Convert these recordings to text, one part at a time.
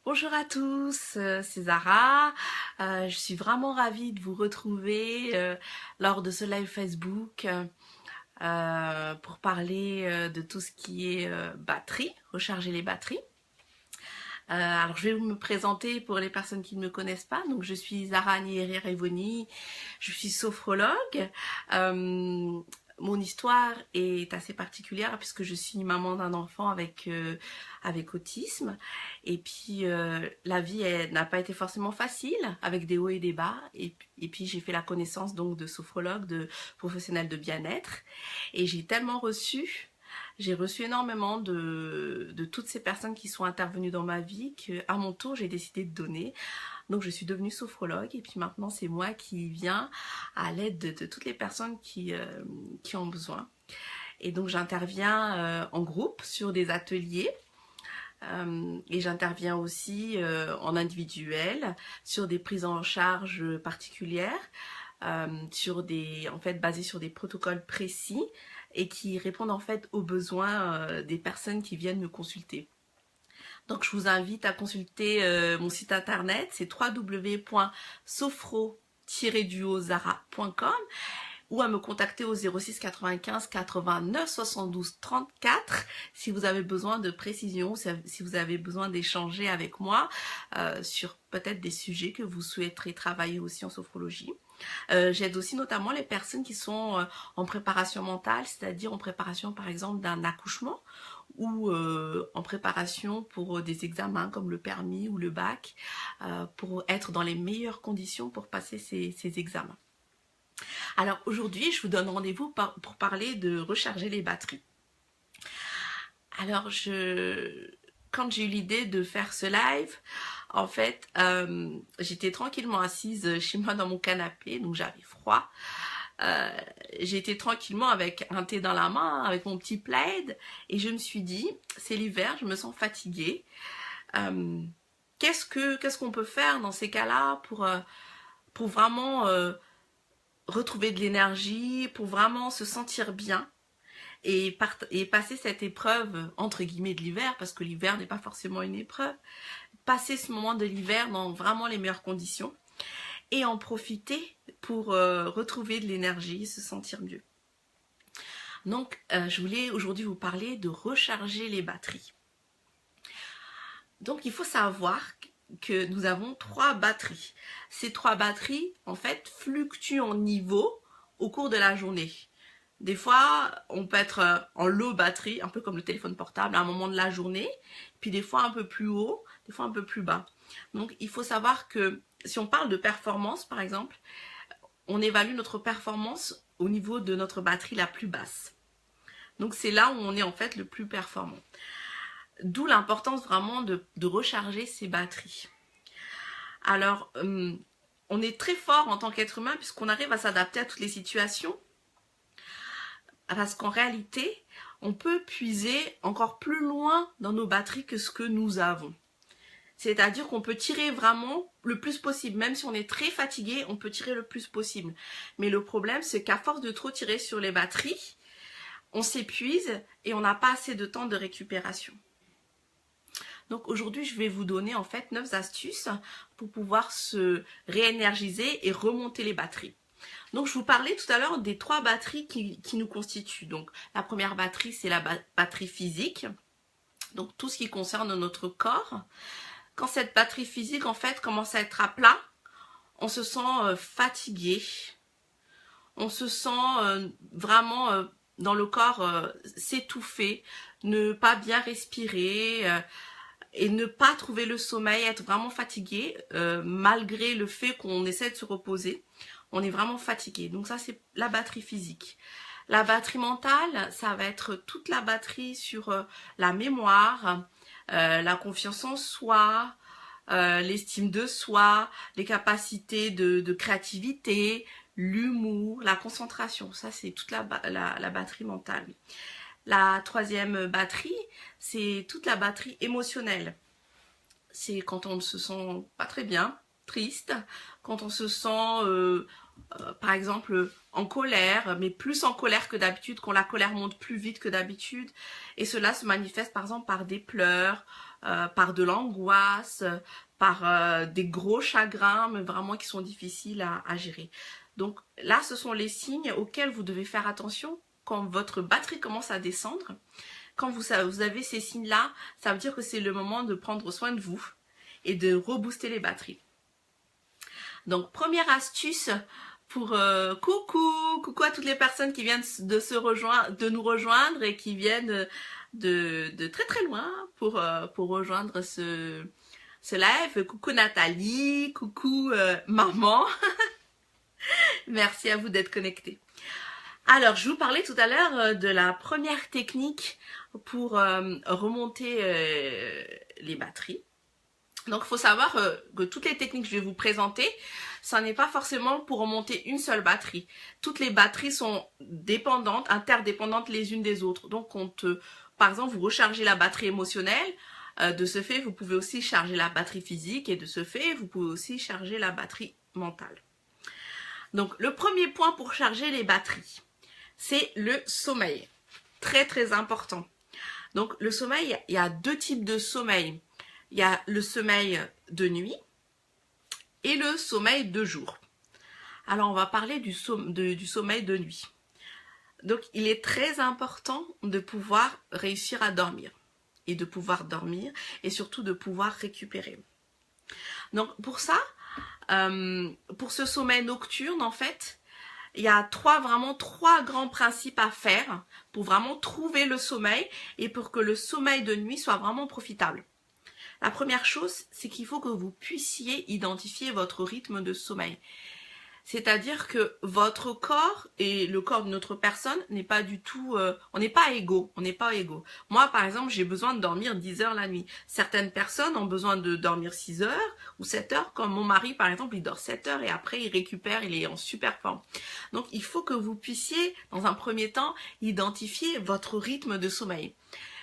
Bonjour à tous, c'est Zara. Je suis vraiment ravie de vous retrouver lors de ce live Facebook pour parler de tout ce qui est batterie, recharger les batteries. Alors je vais me présenter pour les personnes qui ne me connaissent pas. Donc je suis Zara Nyeri-Revoni, je suis sophrologue. Mon histoire est assez particulière puisque je suis maman d'un enfant avec autisme. Et puis la vie n'a pas été forcément facile, avec des hauts et des bas. Et puis j'ai fait la connaissance donc de sophrologues, de professionnels de bien-être. Et j'ai reçu énormément de toutes ces personnes qui sont intervenues dans ma vie qu'à mon tour j'ai décidé de donner. Donc je suis devenue sophrologue et puis maintenant c'est moi qui viens à l'aide de toutes les personnes qui ont besoin. Et donc j'interviens en groupe sur des ateliers et j'interviens aussi en individuel sur des prises en charge particulières, basées sur des protocoles précis et qui répondent en fait aux besoins des personnes qui viennent me consulter. Donc je vous invite à consulter mon site internet, c'est www.sophro-duozara.com ou à me contacter au 06 95 89 72 34 si vous avez besoin de précision, si vous avez besoin d'échanger avec moi sur peut-être des sujets que vous souhaiterez travailler aussi en sophrologie. J'aide aussi notamment les personnes qui sont en préparation mentale, c'est-à-dire en préparation par exemple d'un accouchement ou en préparation pour des examens comme le permis ou le bac, pour être dans les meilleures conditions pour passer ces examens. Alors aujourd'hui, je vous donne rendez-vous pour parler de recharger les batteries. Alors quand j'ai eu l'idée de faire ce live, en fait, j'étais tranquillement assise chez moi dans mon canapé, donc j'avais froid. J'étais tranquillement avec un thé dans la main, avec mon petit plaid, et je me suis dit, c'est l'hiver, je me sens fatiguée. Qu'est-ce qu'on peut faire dans ces cas-là pour vraiment retrouver de l'énergie, pour vraiment se sentir bien et passer cette épreuve entre guillemets de l'hiver, parce que l'hiver n'est pas forcément une épreuve, passer ce moment de l'hiver dans vraiment les meilleures conditions et en profiter pour retrouver de l'énergie, se sentir mieux. Donc je voulais aujourd'hui vous parler de recharger les batteries. Donc il faut savoir que nous avons 3 batteries. Ces 3 batteries en fait fluctuent en niveau au cours de la journée. Des fois, on peut être en low batterie, un peu comme le téléphone portable à un moment de la journée, puis des fois un peu plus haut, des fois un peu plus bas. Donc il faut savoir que si on parle de performance par exemple, on évalue notre performance au niveau de notre batterie la plus basse. Donc c'est là où on est en fait le plus performant. D'où l'importance vraiment de recharger ces batteries. Alors, on est très fort en tant qu'être humain puisqu'on arrive à s'adapter à toutes les situations. Parce qu'en réalité, on peut puiser encore plus loin dans nos batteries que ce que nous avons. C'est-à-dire qu'on peut tirer vraiment le plus possible. Même si on est très fatigué, on peut tirer le plus possible. Mais le problème, c'est qu'à force de trop tirer sur les batteries, on s'épuise et on n'a pas assez de temps de récupération. Donc aujourd'hui, je vais vous donner en fait 9 astuces pour pouvoir se réénergiser et remonter les batteries. Donc je vous parlais tout à l'heure des 3 batteries qui nous constituent. Donc la première batterie, c'est la batterie physique. Donc tout ce qui concerne notre corps. Quand cette batterie physique en fait commence à être à plat, on se sent fatigué. On se sent vraiment dans le corps s'étouffer, ne pas bien respirer et ne pas trouver le sommeil, être vraiment fatigué malgré le fait qu'on essaie de se reposer. On est vraiment fatigué. Donc ça, c'est la batterie physique. La batterie mentale, ça va être toute la batterie sur la mémoire, la confiance en soi, l'estime de soi, les capacités de créativité, l'humour, la concentration. Ça, c'est toute la batterie mentale. La troisième batterie, c'est toute la batterie émotionnelle. C'est quand on ne se sent pas très bien, triste, quand on se sent par exemple en colère, mais plus en colère que d'habitude, quand la colère monte plus vite que d'habitude. Et cela se manifeste par exemple par des pleurs, par de l'angoisse, par des gros chagrins, mais vraiment qui sont difficiles à gérer. Donc là, ce sont les signes auxquels vous devez faire attention quand votre batterie commence à descendre. Quand vous avez ces signes-là, ça veut dire que c'est le moment de prendre soin de vous et de rebooster les batteries. Donc, première astuce pour coucou à toutes les personnes qui viennent de nous rejoindre et qui viennent de très très loin pour rejoindre ce live. Coucou Nathalie, coucou maman. Merci à vous d'être connectés. Alors, je vous parlais tout à l'heure de la première technique pour remonter les batteries. Donc, il faut savoir que toutes les techniques que je vais vous présenter, ça n'est pas forcément pour remonter une seule batterie. Toutes les batteries sont dépendantes, interdépendantes les unes des autres. Donc, par exemple, vous rechargez la batterie émotionnelle, de ce fait, vous pouvez aussi charger la batterie physique et de ce fait, vous pouvez aussi charger la batterie mentale. Donc, le premier point pour charger les batteries, c'est le sommeil. Très, très important. Donc, le sommeil, il y a deux types de sommeil. Il y a le sommeil de nuit et le sommeil de jour. Alors, on va parler du sommeil de nuit. Donc, il est très important de pouvoir réussir à dormir. Et de pouvoir dormir et surtout de pouvoir récupérer. Donc, pour ça, pour ce sommeil nocturne, en fait, il y a vraiment trois grands principes à faire pour vraiment trouver le sommeil et pour que le sommeil de nuit soit vraiment profitable. La première chose, c'est qu'il faut que vous puissiez identifier votre rythme de sommeil. C'est-à-dire que votre corps et le corps d'une autre personne n'est pas du tout... on n'est pas égaux, Moi, par exemple, j'ai besoin de dormir 10 heures la nuit. Certaines personnes ont besoin de dormir 6 heures ou 7 heures, comme mon mari, par exemple, il dort 7 heures et après, il récupère, il est en super forme. Donc, il faut que vous puissiez, dans un premier temps, identifier votre rythme de sommeil.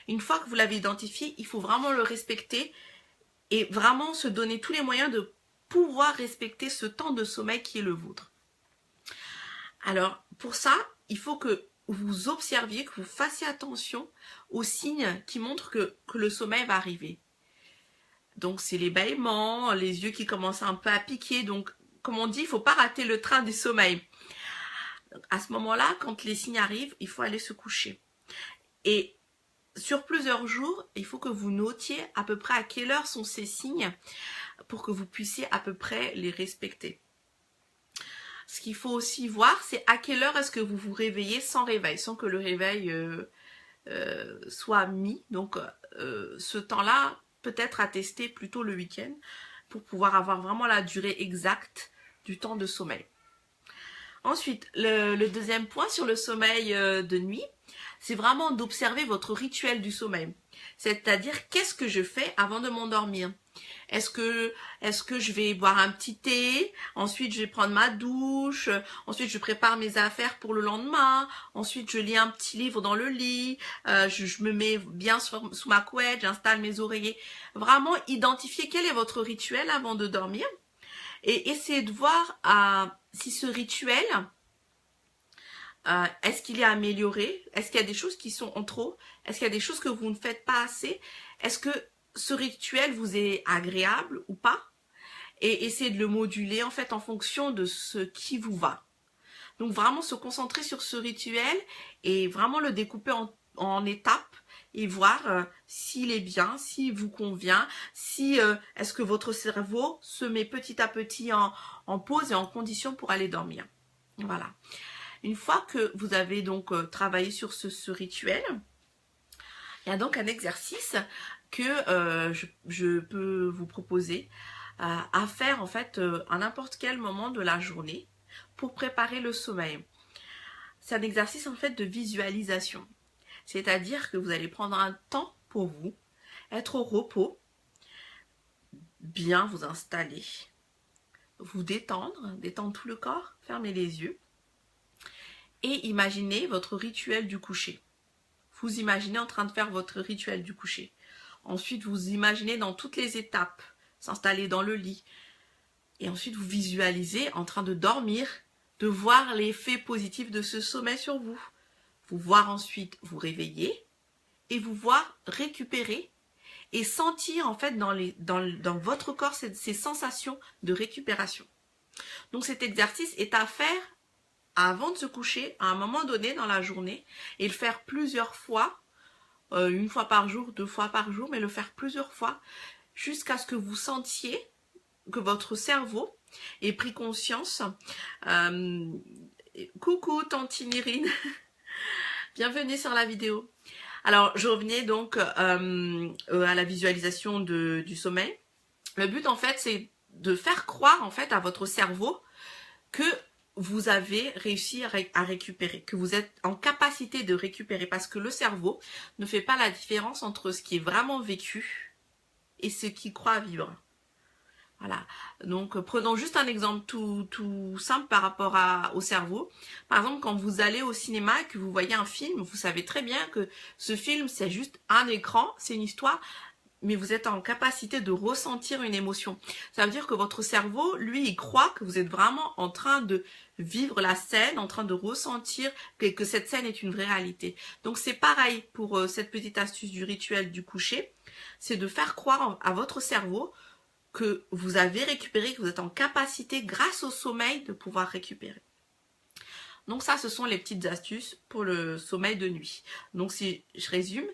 Une fois que vous l'avez identifié, il faut vraiment le respecter et vraiment se donner tous les moyens de pouvoir respecter ce temps de sommeil qui est le vôtre. Alors, pour ça, il faut que vous observiez, que vous fassiez attention aux signes qui montrent que le sommeil va arriver. Donc, c'est les bâillements, les yeux qui commencent un peu à piquer. Donc, comme on dit, il ne faut pas rater le train du sommeil. Donc, à ce moment-là, quand les signes arrivent, il faut aller se coucher. Et sur plusieurs jours, il faut que vous notiez à peu près à quelle heure sont ces signes pour que vous puissiez à peu près les respecter. Ce qu'il faut aussi voir, c'est à quelle heure est-ce que vous vous réveillez sans réveil, sans que le réveil soit mis. Donc, ce temps-là, peut-être à tester plutôt le week-end pour pouvoir avoir vraiment la durée exacte du temps de sommeil. Ensuite, le deuxième point sur le sommeil de nuit, c'est vraiment d'observer votre rituel du sommeil. C'est-à-dire, qu'est-ce que je fais avant de m'endormir? Est-ce que je vais boire un petit thé? Ensuite, je vais prendre ma douche. Ensuite, je prépare mes affaires pour le lendemain. Ensuite, je lis un petit livre dans le lit. Je me mets bien sous ma couette. J'installe mes oreillers. Vraiment, identifier quel est votre rituel avant de dormir. Et essayer de voir si ce rituel, est-ce qu'il est amélioré? Est-ce qu'il y a des choses qui sont en trop? Est-ce qu'il y a des choses que vous ne faites pas assez? Est-ce que ce rituel vous est agréable ou pas? Et essayer de le moduler en fait en fonction de ce qui vous va. Donc vraiment se concentrer sur ce rituel et vraiment le découper en étapes et voir s'il est bien, s'il vous convient, si est-ce que votre cerveau se met petit à petit en pause et en condition pour aller dormir. Voilà. Une fois que vous avez donc travaillé sur ce rituel, il y a donc un exercice que je peux vous proposer à faire en fait à n'importe quel moment de la journée pour préparer le sommeil. C'est un exercice en fait de visualisation. C'est-à-dire que vous allez prendre un temps pour vous, être au repos, bien vous installer, vous détendre tout le corps, fermez les yeux et imaginez votre rituel du coucher. Vous imaginez en train de faire votre rituel du coucher. Ensuite, vous imaginez dans toutes les étapes, s'installer dans le lit. Et ensuite, vous visualisez en train de dormir de voir l'effet positif de ce sommeil sur vous. Vous voir ensuite vous réveiller et vous voir récupérer et sentir en fait dans votre corps ces sensations de récupération. Donc cet exercice est à faire avant de se coucher, à un moment donné dans la journée, et le faire plusieurs fois, une fois par jour, 2 fois par jour, mais le faire plusieurs fois, jusqu'à ce que vous sentiez que votre cerveau ait pris conscience. Coucou Tantine Irine, bienvenue sur la vidéo. Alors je revenais donc à la visualisation du sommeil. Le but en fait c'est de faire croire en fait à votre cerveau que vous avez réussi à récupérer, que vous êtes en capacité de récupérer, parce que le cerveau ne fait pas la différence entre ce qui est vraiment vécu et ce qu'il croit vivre. Voilà, donc prenons juste un exemple tout simple par rapport au cerveau. Par exemple, quand vous allez au cinéma et que vous voyez un film, vous savez très bien que ce film c'est juste un écran, c'est une histoire, mais vous êtes en capacité de ressentir une émotion. Ça veut dire que votre cerveau, lui, il croit que vous êtes vraiment en train de vivre la scène, en train de ressentir que cette scène est une vraie réalité. Donc c'est pareil pour cette petite astuce du rituel du coucher, c'est de faire croire à votre cerveau que vous avez récupéré, que vous êtes en capacité, grâce au sommeil, de pouvoir récupérer. Donc ça, ce sont les petites astuces pour le sommeil de nuit. Donc si je résume,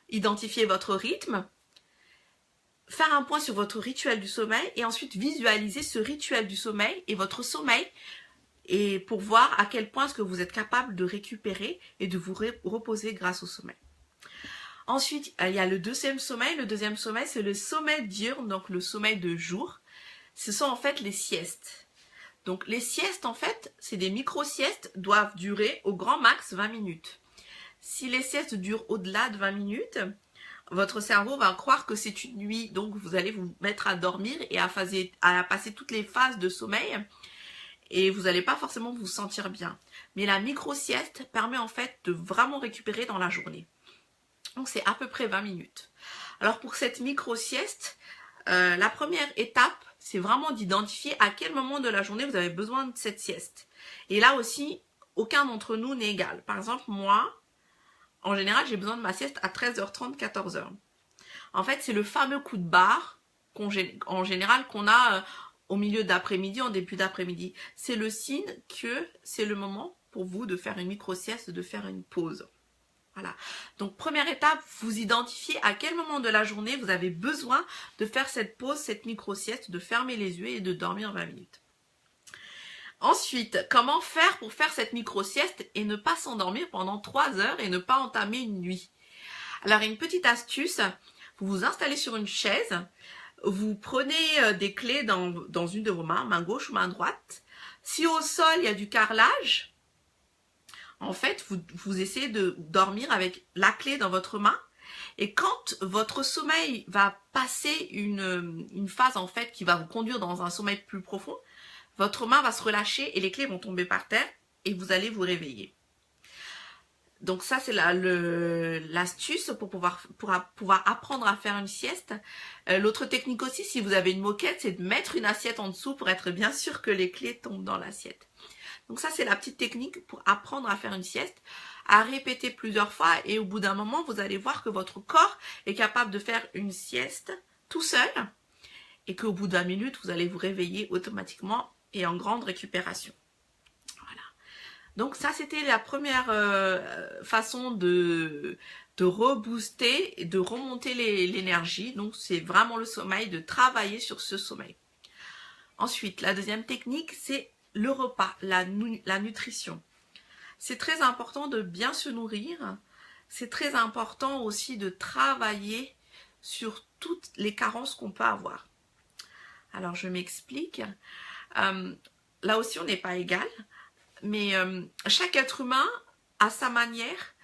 identifiez votre rythme, faire un point sur votre rituel du sommeil et ensuite visualiser ce rituel du sommeil et votre sommeil, et pour voir à quel point est-ce que vous êtes capable de récupérer et de vous reposer grâce au sommeil. Ensuite, il y a le deuxième sommeil. Le deuxième sommeil, c'est le sommeil diurne, donc le sommeil de jour. Ce sont en fait les siestes. Donc les siestes, en fait, c'est des micro-siestes, doivent durer au grand max 20 minutes. Si les siestes durent au-delà de 20 minutes, votre cerveau va croire que c'est une nuit, donc vous allez vous mettre à dormir et à passer toutes les phases de sommeil, et vous n'allez pas forcément vous sentir bien. Mais la micro-sieste permet en fait de vraiment récupérer dans la journée. Donc c'est à peu près 20 minutes. Alors pour cette micro-sieste, la première étape, c'est vraiment d'identifier à quel moment de la journée vous avez besoin de cette sieste. Et là aussi, aucun d'entre nous n'est égal. Par exemple, moi, en général, j'ai besoin de ma sieste à 13h30, 14h. En fait, c'est le fameux coup de barre en général qu'on a au milieu d'après-midi, en début d'après-midi. C'est le signe que c'est le moment pour vous de faire une micro-sieste, de faire une pause. Voilà. Donc, première étape, vous identifiez à quel moment de la journée vous avez besoin de faire cette pause, cette micro-sieste, de fermer les yeux et de dormir 20 minutes. Ensuite, comment faire pour faire cette micro-sieste et ne pas s'endormir pendant 3 heures et ne pas entamer une nuit? Alors, une petite astuce, vous vous installez sur une chaise, vous prenez des clés dans une de vos mains, main gauche ou main droite. Si au sol, il y a du carrelage, en fait, vous essayez de dormir avec la clé dans votre main. Et quand votre sommeil va passer une phase en fait qui va vous conduire dans un sommeil plus profond, votre main va se relâcher et les clés vont tomber par terre et vous allez vous réveiller. Donc ça c'est l'astuce pour pouvoir apprendre à faire une sieste. L'autre technique aussi, si vous avez une moquette, c'est de mettre une assiette en dessous pour être bien sûr que les clés tombent dans l'assiette. Donc ça c'est la petite technique pour apprendre à faire une sieste, à répéter plusieurs fois, et au bout d'un moment vous allez voir que votre corps est capable de faire une sieste tout seul et qu'au bout de 20 minutes vous allez vous réveiller automatiquement et en grande récupération. Voilà. Donc ça c'était la première façon de rebooster et de remonter l'énergie. Donc c'est vraiment le sommeil, de travailler sur ce sommeil. Ensuite, la deuxième technique, c'est le repas, la nutrition. C'est très important de bien se nourrir. C'est très important aussi de travailler sur toutes les carences qu'on peut avoir. Alors, je m'explique. Là aussi, on n'est pas égal. Mais chaque être humain, à sa manière,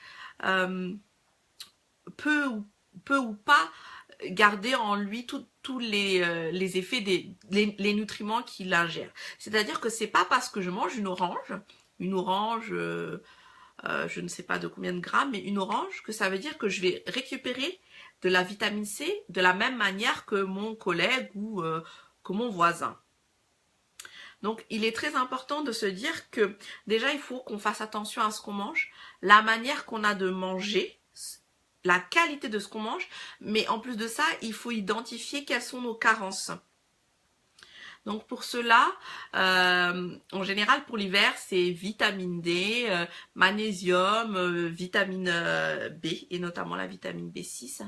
peut ou pas garder en lui tous les effets les nutriments qu'il ingère. C'est-à-dire que c'est pas parce que je mange une orange, je ne sais pas de combien de grammes, mais une orange, que ça veut dire que je vais récupérer de la vitamine C de la même manière que mon collègue ou que mon voisin. Donc, il est très important de se dire que déjà, il faut qu'on fasse attention à ce qu'on mange, la manière qu'on a de manger, la qualité de ce qu'on mange, mais en plus de ça, il faut identifier quelles sont nos carences. Donc pour cela, en général pour l'hiver, c'est vitamine D, magnésium, vitamine B et notamment la vitamine B6.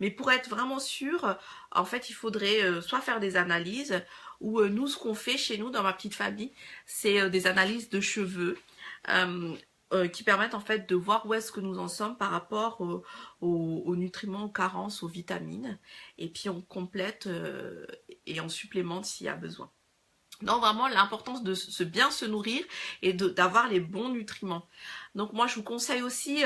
Mais pour être vraiment sûr, en fait, il faudrait soit faire des analyses ou nous, ce qu'on fait chez nous dans ma petite famille, c'est des analyses de cheveux. Qui permettent en fait de voir où est-ce que nous en sommes par rapport aux nutriments, aux carences, aux vitamines. Et puis on complète et on supplémente s'il y a besoin. Donc vraiment l'importance de bien se nourrir et d'avoir les bons nutriments. Donc moi je vous conseille aussi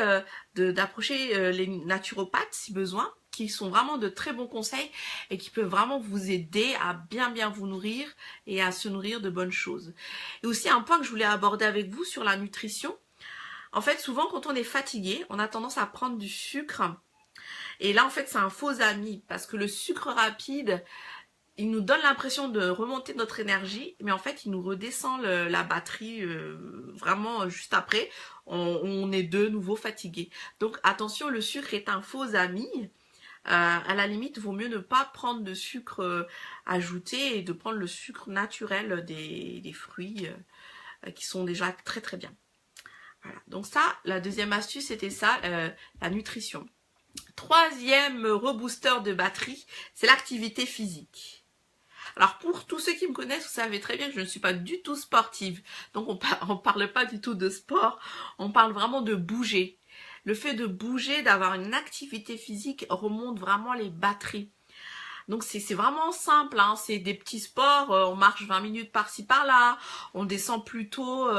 d'approcher les naturopathes si besoin, qui sont vraiment de très bons conseils et qui peuvent vraiment vous aider à bien vous nourrir et à se nourrir de bonnes choses. Et aussi un point que je voulais aborder avec vous sur la nutrition. En fait, souvent, quand on est fatigué, on a tendance à prendre du sucre. Et là, en fait, c'est un faux ami parce que le sucre rapide, il nous donne l'impression de remonter notre énergie, mais en fait, il nous redescend la batterie vraiment juste après. On est de nouveau fatigué. Donc, attention, le sucre est un faux ami. À la limite, il vaut mieux ne pas prendre de sucre ajouté et de prendre le sucre naturel des fruits qui sont déjà très bien. Voilà. Donc ça, la deuxième astuce, c'était ça, la nutrition. Troisième rebooster de batterie, c'est l'activité physique. Alors pour tous ceux qui me connaissent, vous savez très bien que je ne suis pas du tout sportive. Donc on parle pas du tout de sport, on parle vraiment de bouger. Le fait de bouger, d'avoir une activité physique remonte vraiment les batteries. Donc c'est vraiment simple, hein. C'est des petits sports, on marche 20 minutes par-ci par-là, on descend plutôt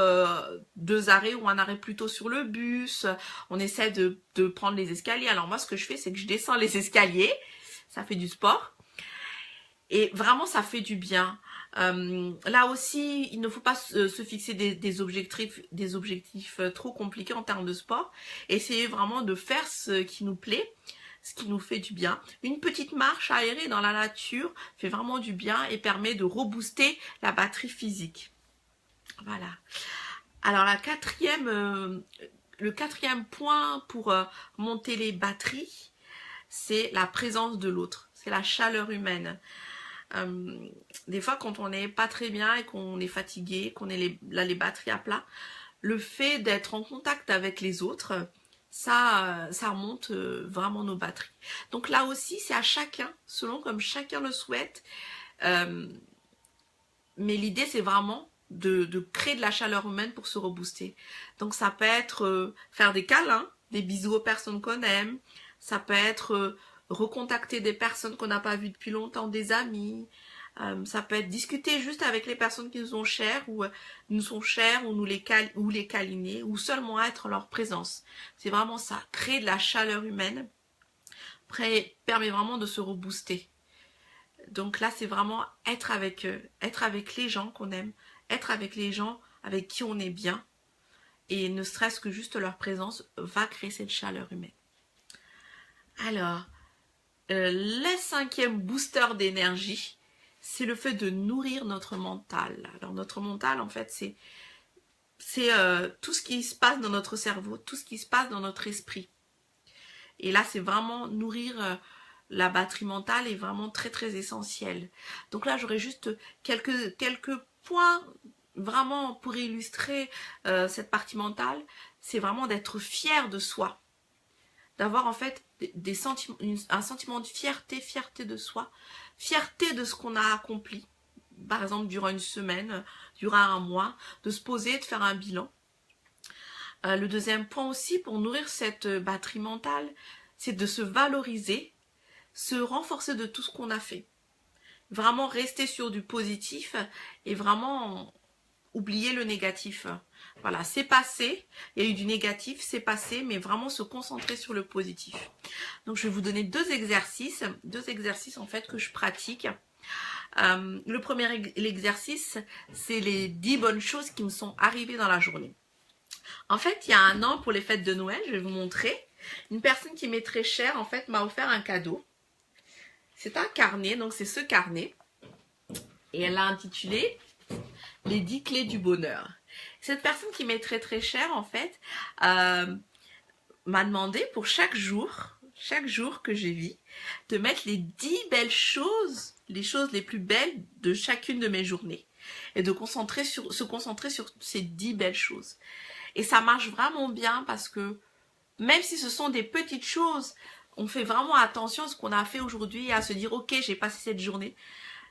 2 arrêts ou un arrêt plutôt sur le bus, on essaie de prendre les escaliers. Alors moi ce que je fais c'est que je descends les escaliers, ça fait du sport et vraiment ça fait du bien. Là aussi il ne faut pas se fixer des objectifs trop compliqués en termes de sport, essayer vraiment de faire ce qui nous plaît, ce qui nous fait du bien. Une petite marche aérée dans la nature fait vraiment du bien et permet de rebooster la batterie physique. Voilà. Alors le quatrième point pour monter les batteries, c'est la présence de l'autre, c'est la chaleur humaine. Des fois quand on n'est pas très bien et qu'on est fatigué, qu'on est les batteries à plat, le fait d'être en contact avec les autres, ça remonte vraiment nos batteries. Donc là aussi, c'est à chacun, selon comme chacun le souhaite. Mais l'idée, c'est vraiment de créer de la chaleur humaine pour se rebooster. Donc ça peut être faire des câlins, des bisous aux personnes qu'on aime. Ça peut être recontacter des personnes qu'on n'a pas vues depuis longtemps, des amis. Ça peut être discuter juste avec les personnes qui nous sont chères ou nous les câliner ou seulement être en leur présence. C'est vraiment ça, créer de la chaleur humaine permet vraiment de se rebooster. Donc là c'est vraiment être avec les gens qu'on aime, être avec les gens avec qui on est bien et ne serait-ce que juste leur présence va créer cette chaleur humaine. Alors, le cinquième booster d'énergie, c'est le fait de nourrir notre mental. Alors notre mental, en fait, c'est tout ce qui se passe dans notre cerveau, tout ce qui se passe dans notre esprit. Et là, c'est vraiment nourrir la batterie mentale est vraiment très essentiel. Donc là, j'aurais juste quelques points vraiment pour illustrer cette partie mentale. C'est vraiment d'être fier de soi. D'avoir en fait un sentiment de fierté de soi, fierté de ce qu'on a accompli, par exemple durant une semaine, durant un mois, de se poser, de faire un bilan. Le deuxième point aussi pour nourrir cette batterie mentale, c'est de se valoriser, se renforcer de tout ce qu'on a fait. Vraiment rester sur du positif et vraiment oublier le négatif. Voilà, c'est passé, il y a eu du négatif, c'est passé, mais vraiment se concentrer sur le positif. Donc je vais vous donner deux exercices en fait que je pratique. Le premier exercice, c'est les 10 bonnes choses qui me sont arrivées dans la journée. En fait, il y a un an, pour les fêtes de Noël, je vais vous montrer, une personne qui m'est très chère, en fait, m'a offert un cadeau. C'est un carnet, donc c'est ce carnet. Et elle l'a intitulé les 10 clés du bonheur. Cette personne qui m'est très très chère en fait m'a demandé pour chaque jour que je vis, de mettre les 10 belles choses, les choses les plus belles de chacune de mes journées et de se concentrer sur ces 10 belles choses. Et ça marche vraiment bien parce que même si ce sont des petites choses, on fait vraiment attention à ce qu'on a fait aujourd'hui et à se dire ok, j'ai passé cette journée.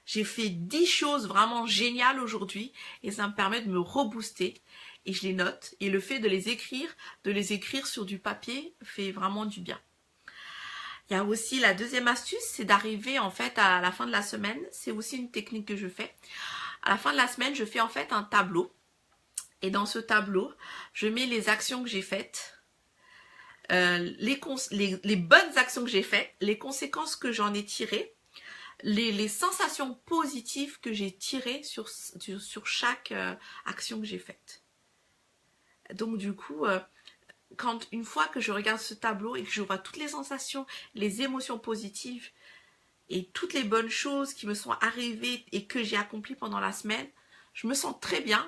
J'ai fait 10 choses vraiment géniales aujourd'hui et ça me permet de me rebooster et je les note. Et le fait de les écrire sur du papier fait vraiment du bien. Il y a aussi la deuxième astuce, c'est d'arriver en fait à la fin de la semaine. C'est aussi une technique que je fais. À la fin de la semaine, je fais en fait un tableau. Et dans ce tableau, je mets les actions que j'ai faites, les bonnes actions que j'ai faites, les conséquences que j'en ai tirées, les sensations positives que j'ai tirées sur chaque action que j'ai faite. Donc du coup, une fois que je regarde ce tableau et que je vois toutes les sensations, les émotions positives et toutes les bonnes choses qui me sont arrivées et que j'ai accomplies pendant la semaine, je me sens très bien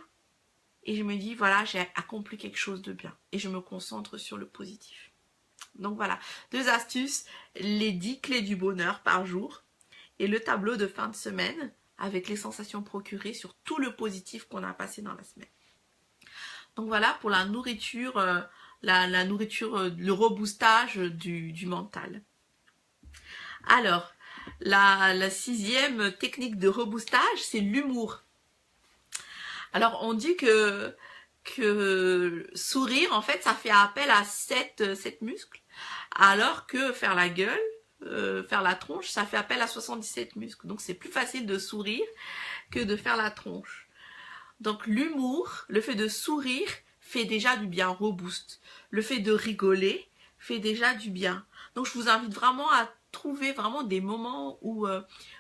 et je me dis voilà, j'ai accompli quelque chose de bien et je me concentre sur le positif. Donc voilà, 2 astuces, les 10 clés du bonheur par jour et le tableau de fin de semaine avec les sensations procurées sur tout le positif qu'on a passé dans la semaine. Donc voilà pour la nourriture, la nourriture, le reboostage du mental. Alors, la 6e technique de reboostage, c'est l'humour. Alors, on dit que sourire, en fait, ça fait appel à 7 muscles, alors que faire la gueule, faire la tronche, ça fait appel à 77 muscles. Donc, c'est plus facile de sourire que de faire la tronche. Donc, l'humour, le fait de sourire, fait déjà du bien, rebooste. Le fait de rigoler fait déjà du bien. Donc, je vous invite vraiment à trouver vraiment des moments où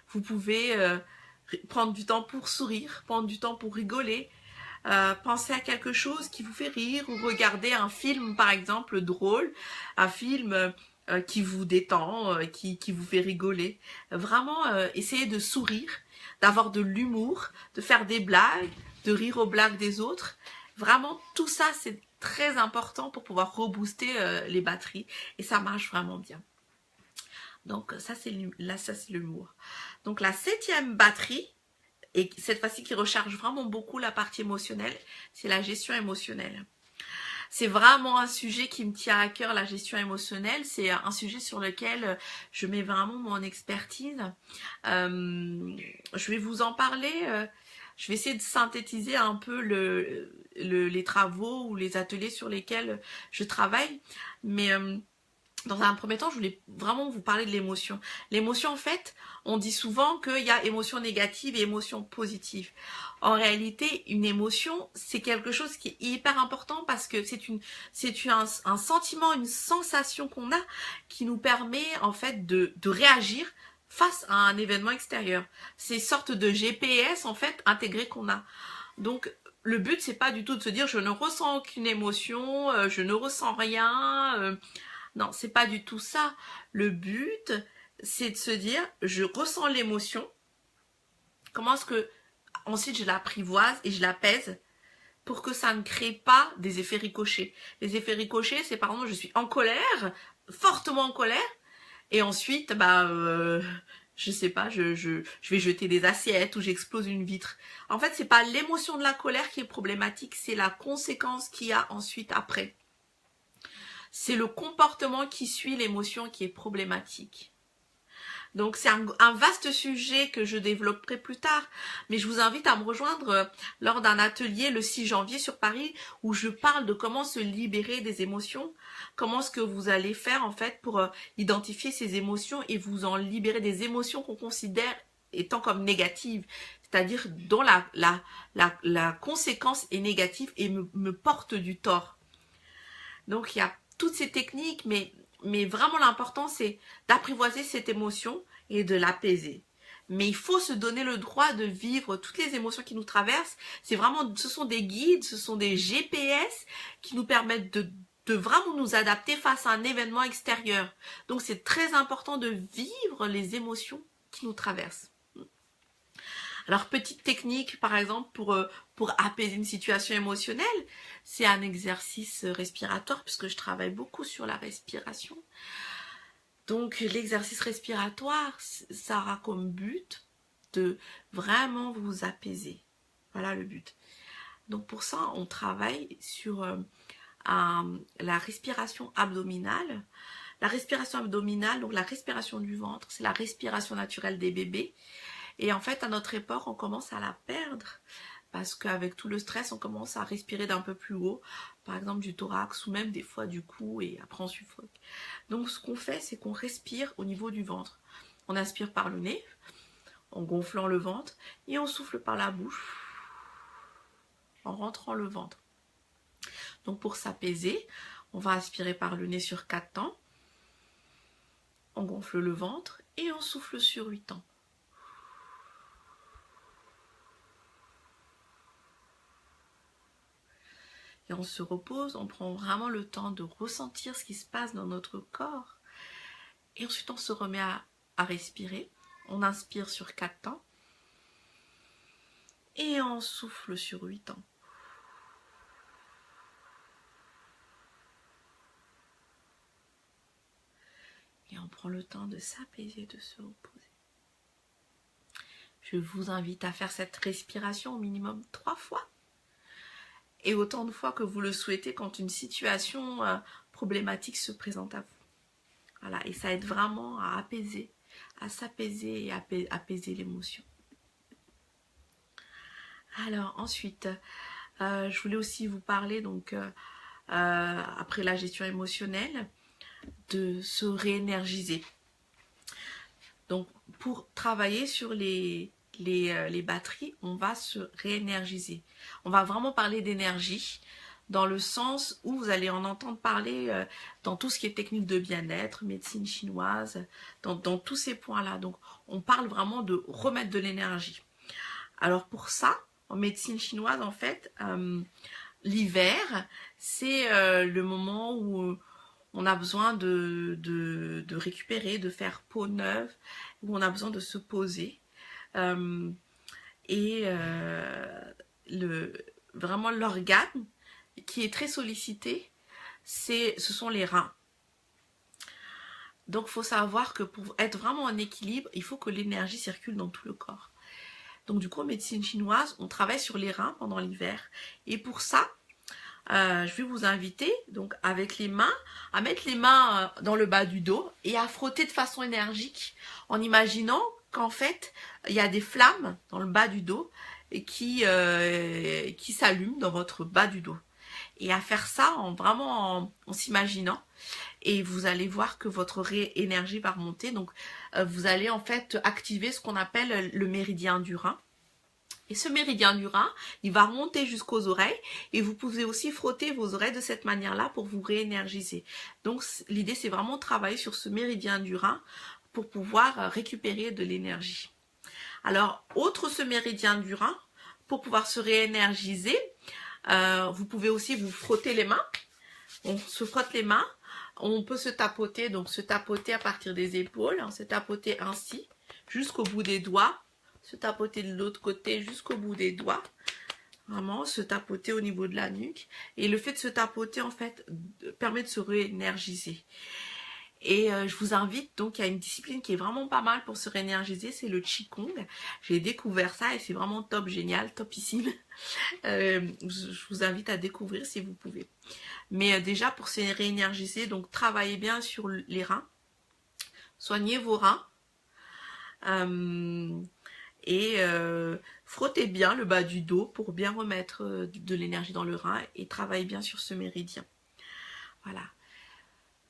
vous pouvez prendre du temps pour sourire, prendre du temps pour rigoler, penser à quelque chose qui vous fait rire ou regarder un film, par exemple, drôle, un film qui vous détend, qui vous fait rigoler. Vraiment, essayez de sourire, d'avoir de l'humour, de faire des blagues, de rire aux blagues des autres. Vraiment, tout ça, c'est très important pour pouvoir rebooster les batteries et ça marche vraiment bien. Donc ça, c'est l'humour. Donc la 7e batterie, et cette fois-ci qui recharge vraiment beaucoup la partie émotionnelle, c'est la gestion émotionnelle. C'est vraiment un sujet qui me tient à cœur, la gestion émotionnelle. C'est un sujet sur lequel je mets vraiment mon expertise. Je vais vous en parler. Je vais essayer de synthétiser un peu les travaux ou les ateliers sur lesquels je travaille. Mais dans un premier temps, je voulais vraiment vous parler de l'émotion. L'émotion, en fait, on dit souvent qu'il y a émotion négative et émotion positive. En réalité, une émotion, c'est quelque chose qui est hyper important parce que c'est un sentiment, une sensation qu'on a qui nous permet en fait de réagir face à un événement extérieur. C'est une sorte de GPS en fait intégré qu'on a. Donc le but, c'est pas du tout de se dire je ne ressens aucune émotion, je ne ressens rien. Non, c'est pas du tout ça. Le but, c'est de se dire, je ressens l'émotion. Comment est-ce que ensuite je l'apprivoise et je l'apaise pour que ça ne crée pas des effets ricochets. Les effets ricochets, c'est par exemple, je suis en colère, fortement en colère, et ensuite, je sais pas, je vais jeter des assiettes ou j'explose une vitre. En fait, c'est pas l'émotion de la colère qui est problématique, c'est la conséquence qu'il y a ensuite après. C'est le comportement qui suit l'émotion qui est problématique. Donc c'est un vaste sujet que je développerai plus tard, mais je vous invite à me rejoindre lors d'un atelier le 6 janvier sur Paris où je parle de comment se libérer des émotions, comment est-ce que vous allez faire en fait pour identifier ces émotions et vous en libérer des émotions qu'on considère étant comme négatives, c'est-à-dire dont la conséquence est négative et me porte du tort. Donc il y a toutes ces techniques, mais vraiment l'important c'est d'apprivoiser cette émotion et de l'apaiser. Mais il faut se donner le droit de vivre toutes les émotions qui nous traversent. Ce sont des guides, ce sont des GPS qui nous permettent de vraiment nous adapter face à un événement extérieur. Donc c'est très important de vivre les émotions qui nous traversent. Alors, petite technique, par exemple, pour apaiser une situation émotionnelle, c'est un exercice respiratoire, puisque je travaille beaucoup sur la respiration. Donc, l'exercice respiratoire, ça aura comme but de vraiment vous apaiser. Voilà le but. Donc, pour ça, on travaille sur la respiration abdominale. La respiration abdominale, donc la respiration du ventre, c'est la respiration naturelle des bébés. Et en fait, à notre époque, on commence à la perdre parce qu'avec tout le stress, on commence à respirer d'un peu plus haut, par exemple du thorax ou même des fois du cou et après on suffoque. Donc ce qu'on fait, c'est qu'on respire au niveau du ventre. On inspire par le nez, en gonflant le ventre, et on souffle par la bouche, en rentrant le ventre. Donc pour s'apaiser, on va aspirer par le nez sur 4 temps, on gonfle le ventre et on souffle sur 8 temps. Et on se repose, on prend vraiment le temps de ressentir ce qui se passe dans notre corps. Et ensuite, on se remet à respirer. On inspire sur 4 temps. Et on souffle sur 8 temps. Et on prend le temps de s'apaiser, de se reposer. Je vous invite à faire cette respiration au minimum 3 fois. Et autant de fois que vous le souhaitez quand une situation problématique se présente à vous. Voilà, et ça aide vraiment à apaiser, à s'apaiser et à apaiser l'émotion. Alors ensuite, je voulais aussi vous parler, donc après la gestion émotionnelle, de se réénergiser. Donc pour travailler sur les batteries, on va se réénergiser. On va vraiment parler d'énergie dans le sens où vous allez en entendre parler dans tout ce qui est technique de bien-être, médecine chinoise, dans tous ces points-là. Donc on parle vraiment de remettre de l'énergie. Alors pour ça, en médecine chinoise, en fait, l'hiver, c'est le moment où on a besoin de récupérer, de faire peau neuve, où on a besoin de se poser. Vraiment l'organe qui est très sollicité, ce sont les reins. Donc il faut savoir que pour être vraiment en équilibre, il faut que l'énergie circule dans tout le corps. Donc du coup en médecine chinoise, on travaille sur les reins pendant l'hiver. Et pour ça, je vais vous inviter, donc avec les mains, à mettre les mains dans le bas du dos et à frotter de façon énergique en imaginant qu'en fait, il y a des flammes dans le bas du dos et qui s'allument dans votre bas du dos. Et à faire ça en s'imaginant. Et vous allez voir que votre énergie va remonter. Donc, vous allez en fait activer ce qu'on appelle le méridien du rein. Et ce méridien du rein, il va remonter jusqu'aux oreilles et vous pouvez aussi frotter vos oreilles de cette manière-là pour vous réénergiser. Donc l'idée c'est vraiment de travailler sur ce méridien du rein pour pouvoir récupérer de l'énergie. Alors, autre ce méridien du rein, pour pouvoir se réénergiser, vous pouvez aussi vous frotter les mains. On se frotte les mains, on peut se tapoter, donc se tapoter à partir des épaules, se tapoter ainsi jusqu'au bout des doigts. Se tapoter de l'autre côté jusqu'au bout des doigts. Vraiment, se tapoter au niveau de la nuque. Et le fait de se tapoter, en fait, permet de se réénergiser. Et je vous invite, donc, à une discipline qui est vraiment pas mal pour se réénergiser, c'est le Qigong. J'ai découvert ça et c'est vraiment top, génial, topissime. Je vous invite à découvrir si vous pouvez. Mais déjà, pour se réénergiser, donc, travaillez bien sur les reins. Soignez vos reins. Et frottez bien le bas du dos pour bien remettre de l'énergie dans le rein et travaillez bien sur ce méridien. Voilà.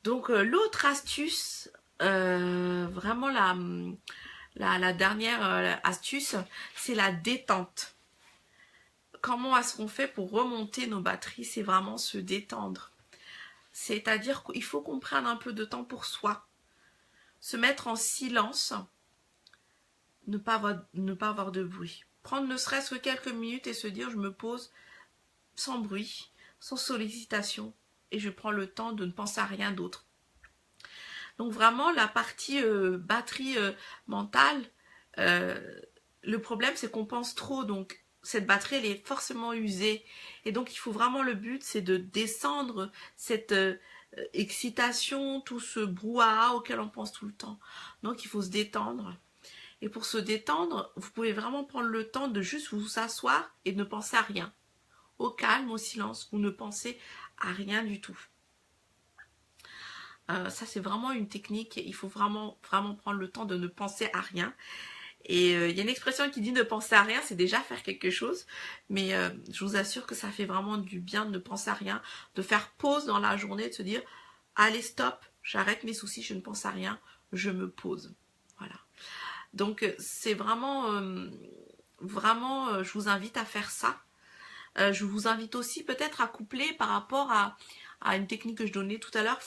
Donc l'autre astuce, vraiment la dernière astuce, c'est la détente. Comment est-ce qu'on fait pour remonter nos batteries? C'est vraiment se détendre. C'est-à-dire qu'il faut qu'on prenne un peu de temps pour soi. Se mettre en silence. Ne pas avoir de bruit. Prendre ne serait-ce que quelques minutes et se dire je me pose sans bruit, sans sollicitation et je prends le temps de ne penser à rien d'autre. Donc vraiment la partie batterie mentale, le problème, c'est qu'on pense trop, donc cette batterie, elle est forcément usée. Et donc, il faut vraiment, le but, c'est de descendre cette excitation, tout ce brouhaha auquel on pense tout le temps. Donc, il faut se détendre. Et pour se détendre, vous pouvez vraiment prendre le temps de juste vous asseoir et de ne penser à rien. Au calme, au silence, vous ne pensez à rien du tout. Ça, c'est vraiment une technique. Il faut vraiment prendre le temps de ne penser à rien. Et il y a une expression qui dit ne penser à rien, c'est déjà faire quelque chose. Mais je vous assure que ça fait vraiment du bien de ne penser à rien, de faire pause dans la journée, de se dire allez stop, j'arrête mes soucis, je ne pense à rien, je me pose. Voilà. Donc c'est vraiment, je vous invite à faire ça. Je vous invite aussi peut-être à coupler par rapport à une technique que je donnais tout à l'heure,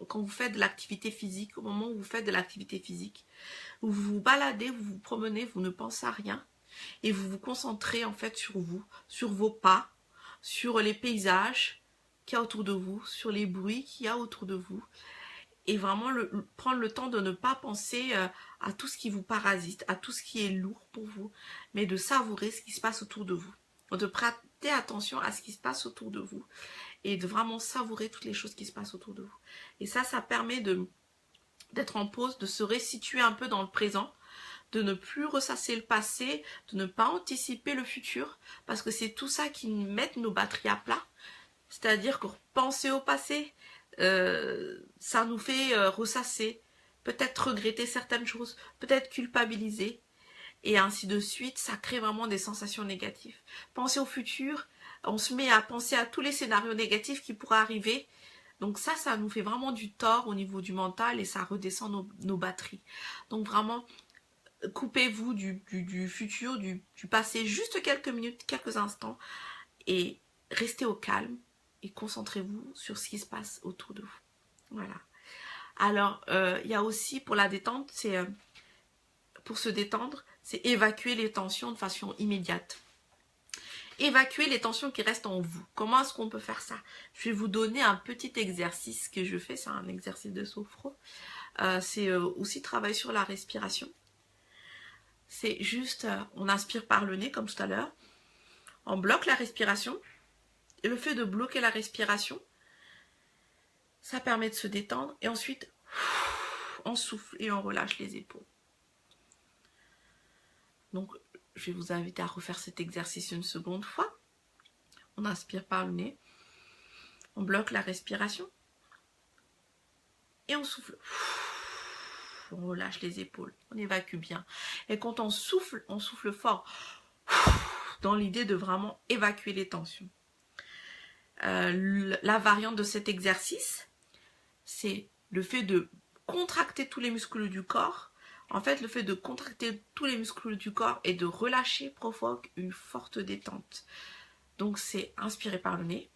quand vous faites de l'activité physique, au moment où vous faites de l'activité physique, vous vous baladez, vous vous promenez, vous ne pensez à rien et vous vous concentrez en fait sur vous, sur vos pas, sur les paysages qu'il y a autour de vous, sur les bruits qu'il y a autour de vous et vraiment prendre le temps de ne pas penser à tout ce qui vous parasite, à tout ce qui est lourd pour vous, mais de savourer ce qui se passe autour de vous, de prêter attention à ce qui se passe autour de vous et de vraiment savourer toutes les choses qui se passent autour de vous. Et ça permet d'être en pause, de se resituer un peu dans le présent, de ne plus ressasser le passé, de ne pas anticiper le futur, parce que c'est tout ça qui met nos batteries à plat. C'est-à-dire que penser au passé, ça nous fait ressasser, peut-être regretter certaines choses, peut-être culpabiliser, et ainsi de suite, ça crée vraiment des sensations négatives. Penser au futur, on se met à penser à tous les scénarios négatifs qui pourraient arriver. Donc ça nous fait vraiment du tort au niveau du mental et ça redescend nos batteries. Donc vraiment, coupez-vous du futur, du passé, juste quelques minutes, quelques instants et restez au calme et concentrez-vous sur ce qui se passe autour de vous. Voilà. Alors, il y a aussi pour la détente, pour se détendre, c'est évacuer les tensions de façon immédiate. Évacuer les tensions qui restent en vous. Comment est-ce qu'on peut faire ça? Je vais vous donner un petit exercice que je fais, c'est un exercice de sophro. C'est aussi travailler sur la respiration. C'est juste, on inspire par le nez comme tout à l'heure, on bloque la respiration, et le fait de bloquer la respiration, ça permet de se détendre, et ensuite, on souffle et on relâche les épaules. Donc, je vais vous inviter à refaire cet exercice une seconde fois. On inspire par le nez, on bloque la respiration, et on souffle. On relâche les épaules, on évacue bien. Et quand on souffle fort, dans l'idée de vraiment évacuer les tensions. La variante de cet exercice, c'est le fait de contracter tous les muscles du corps. En fait, le fait de contracter tous les muscles du corps et de relâcher provoque une forte détente. Donc, c'est inspirer par le nez,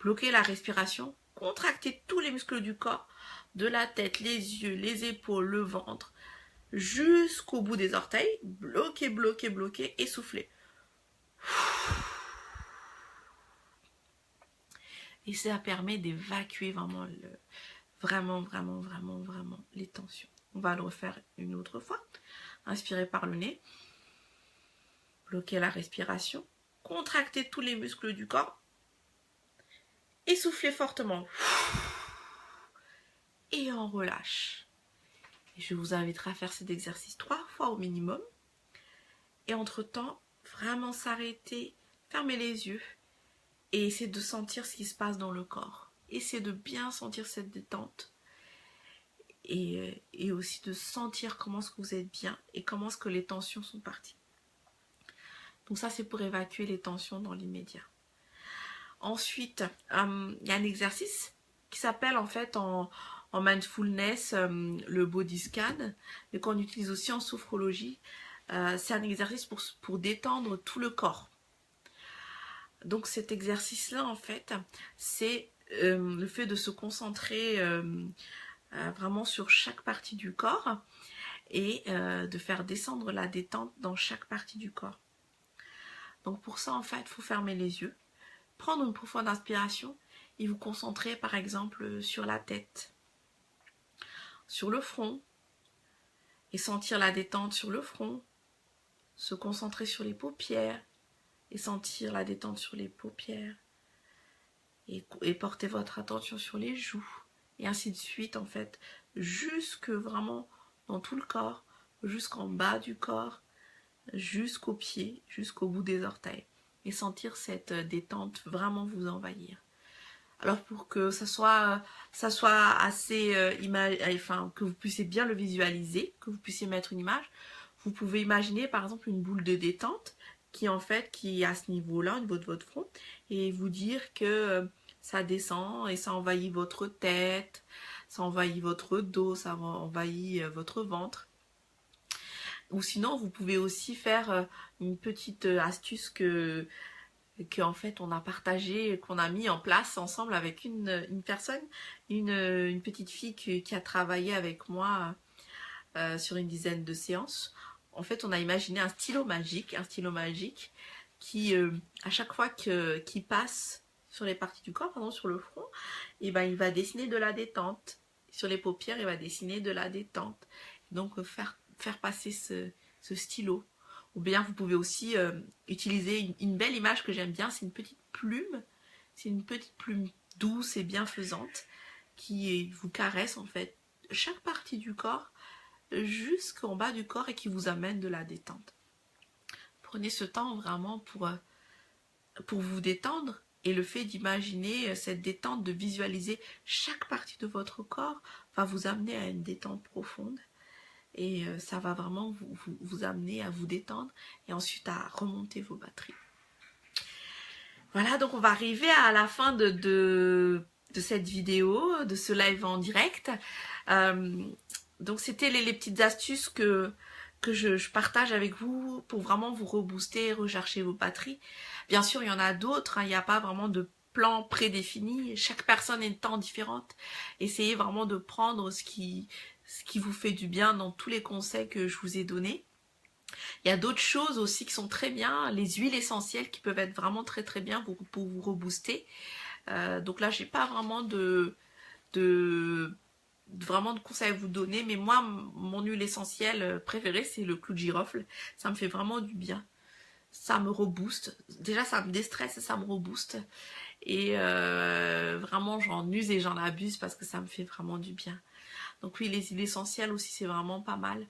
bloquer la respiration, contracter tous les muscles du corps, de la tête, les yeux, les épaules, le ventre, jusqu'au bout des orteils, bloquer, bloquer, bloquer et souffler. Et ça permet d'évacuer vraiment, vraiment les tensions. On va le refaire une autre fois. Inspirez par le nez. Bloquez la respiration. Contractez tous les muscles du corps. Et soufflez fortement. Et on relâche. Et je vous inviterai à faire cet exercice 3 fois au minimum. Et entre-temps, vraiment s'arrêter, fermer les yeux et essayer de sentir ce qui se passe dans le corps. Essayez de bien sentir cette détente et aussi de sentir comment est-ce que vous êtes bien et comment est-ce que les tensions sont parties. Donc ça, c'est pour évacuer les tensions dans l'immédiat. Ensuite, il y a un exercice qui s'appelle en fait en mindfulness le body scan, mais qu'on utilise aussi en sophrologie. C'est un exercice pour détendre tout le corps. Donc cet exercice-là, en fait, c'est le fait de se concentrer vraiment sur chaque partie du corps et de faire descendre la détente dans chaque partie du corps. Donc pour ça, en fait, il faut fermer les yeux, prendre une profonde inspiration et vous concentrer par exemple sur la tête, sur le front et sentir la détente sur le front, se concentrer sur les paupières et sentir la détente sur les paupières et porter votre attention sur les joues et ainsi de suite en fait, jusque vraiment dans tout le corps, jusqu'en bas du corps, jusqu'aux pieds, jusqu'au bout des orteils et sentir cette détente vraiment vous envahir. Alors pour que ça soit assez enfin que vous puissiez bien le visualiser, que vous puissiez mettre une image, vous pouvez imaginer par exemple une boule de détente qui en fait qui est à ce niveau-là, au niveau de votre front, et vous dire que ça descend et ça envahit votre tête, ça envahit votre dos, ça envahit votre ventre. Ou sinon vous pouvez aussi faire une petite astuce que en fait on a partagé, qu'on a mis en place ensemble avec une personne, une petite fille qui a travaillé avec moi sur une dizaine de séances. En fait on a imaginé un stylo magique qui à chaque fois qu'il passe sur les parties du corps, pardon, sur le front, et ben il va dessiner de la détente. Sur les paupières il va dessiner de la détente. Donc faire passer ce stylo. Ou bien vous pouvez aussi utiliser une belle image que j'aime bien, c'est une petite plume. C'est une petite plume douce et bienfaisante qui vous caresse en fait chaque partie du corps jusqu'en bas du corps et qui vous amène de la détente. Prenez ce temps vraiment pour vous détendre et le fait d'imaginer cette détente, de visualiser chaque partie de votre corps va vous amener à une détente profonde. Et ça va vraiment vous amener à vous détendre et ensuite à remonter vos batteries. Voilà, donc on va arriver à la fin de cette vidéo, de ce live en direct. Donc c'était les petites astuces que je partage avec vous pour vraiment vous rebooster, recharger vos batteries. Bien sûr, il y en a d'autres, hein, il n'y a pas vraiment de plan prédéfini. Chaque personne est tant différente. Essayez vraiment de prendre ce qui vous fait du bien dans tous les conseils que je vous ai donnés. Il y a d'autres choses aussi qui sont très bien, les huiles essentielles qui peuvent être vraiment très très bien pour vous rebooster. Donc là, j'ai pas vraiment vraiment de conseils à vous donner, mais moi, mon huile essentielle préférée, c'est le clou de girofle. Ça me fait vraiment du bien. Ça me rebooste. Déjà, ça me déstresse et ça me rebooste. Et vraiment, j'en use et j'en abuse parce que ça me fait vraiment du bien. Donc oui, les huiles essentielles aussi, c'est vraiment pas mal.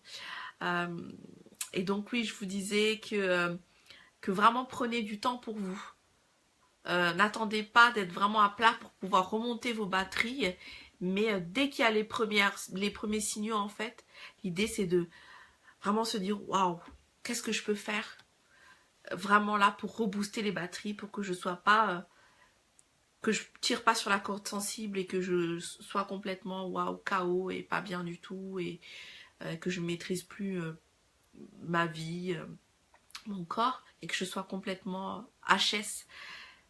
Et donc oui, je vous disais que vraiment prenez du temps pour vous. N'attendez pas d'être vraiment à plat pour pouvoir remonter vos batteries. Mais dès qu'il y a les premiers signaux, en fait, l'idée c'est de vraiment se dire, waouh, qu'est-ce que je peux faire vraiment là pour rebooster les batteries, pour que je sois pas... que je tire pas sur la corde sensible et que je sois complètement waouh, KO et pas bien du tout et que je maîtrise plus ma vie, mon corps et que je sois complètement HS.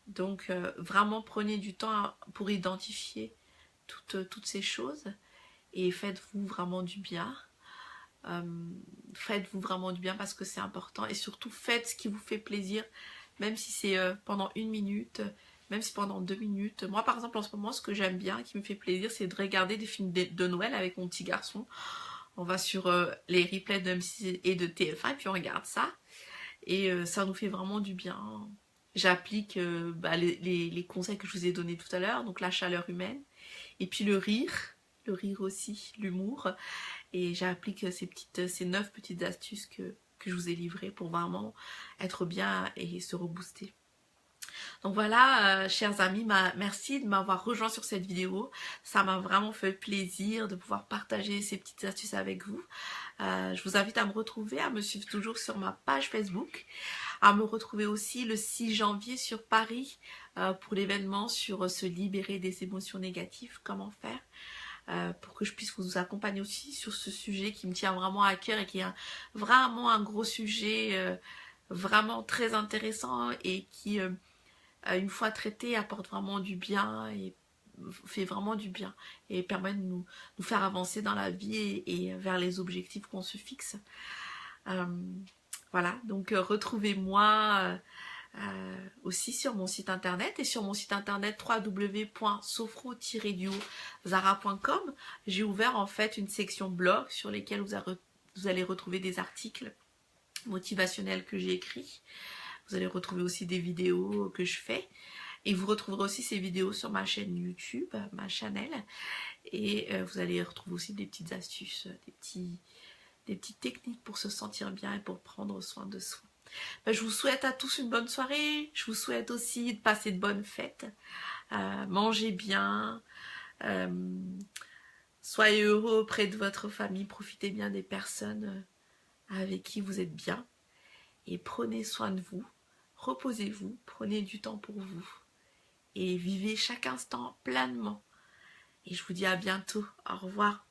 Donc vraiment prenez du temps pour identifier toutes ces choses et faites-vous vraiment du bien. Faites-vous vraiment du bien parce que c'est important et surtout faites ce qui vous fait plaisir, même si c'est pendant 1 minute, même si pendant 2 minutes. Moi par exemple en ce moment ce que j'aime bien, qui me fait plaisir, c'est de regarder des films de Noël avec mon petit garçon. On va sur les replays de M6 et de TF1 et puis on regarde ça et ça nous fait vraiment du bien. J'applique les conseils que je vous ai donnés tout à l'heure, donc la chaleur humaine et puis le rire aussi, l'humour. Et j'applique ces 9 petites astuces que je vous ai livrées pour vraiment être bien et se rebooster. Donc voilà, chers amis, merci de m'avoir rejoint sur cette vidéo. Ça m'a vraiment fait plaisir de pouvoir partager ces petites astuces avec vous. Je vous invite à me retrouver, à me suivre toujours sur ma page Facebook, à me retrouver aussi le 6 janvier sur Paris pour l'événement sur se libérer des émotions négatives, comment faire. Pour que je puisse vous accompagner aussi sur ce sujet qui me tient vraiment à cœur et qui est vraiment un gros sujet vraiment très intéressant et qui, une fois traité, apporte vraiment du bien et fait vraiment du bien et permet de nous faire avancer dans la vie et vers les objectifs qu'on se fixe. Voilà, donc retrouvez-moi aussi sur mon site internet et sur mon site internet www.sophro-zara.com. J'ai ouvert en fait une section blog sur lesquelles vous allez retrouver des articles motivationnels que j'ai écrits. Vous allez retrouver aussi des vidéos que je fais. Et vous retrouverez aussi ces vidéos sur ma chaîne YouTube, ma channel. Et vous allez retrouver aussi des petites astuces, des petites techniques pour se sentir bien et pour prendre soin de soi. Ben, je vous souhaite à tous une bonne soirée. Je vous souhaite aussi de passer de bonnes fêtes. Mangez bien. Soyez heureux auprès de votre famille. Profitez bien des personnes avec qui vous êtes bien. Et prenez soin de vous. Reposez-vous. Prenez du temps pour vous. Et vivez chaque instant pleinement. Et je vous dis à bientôt. Au revoir.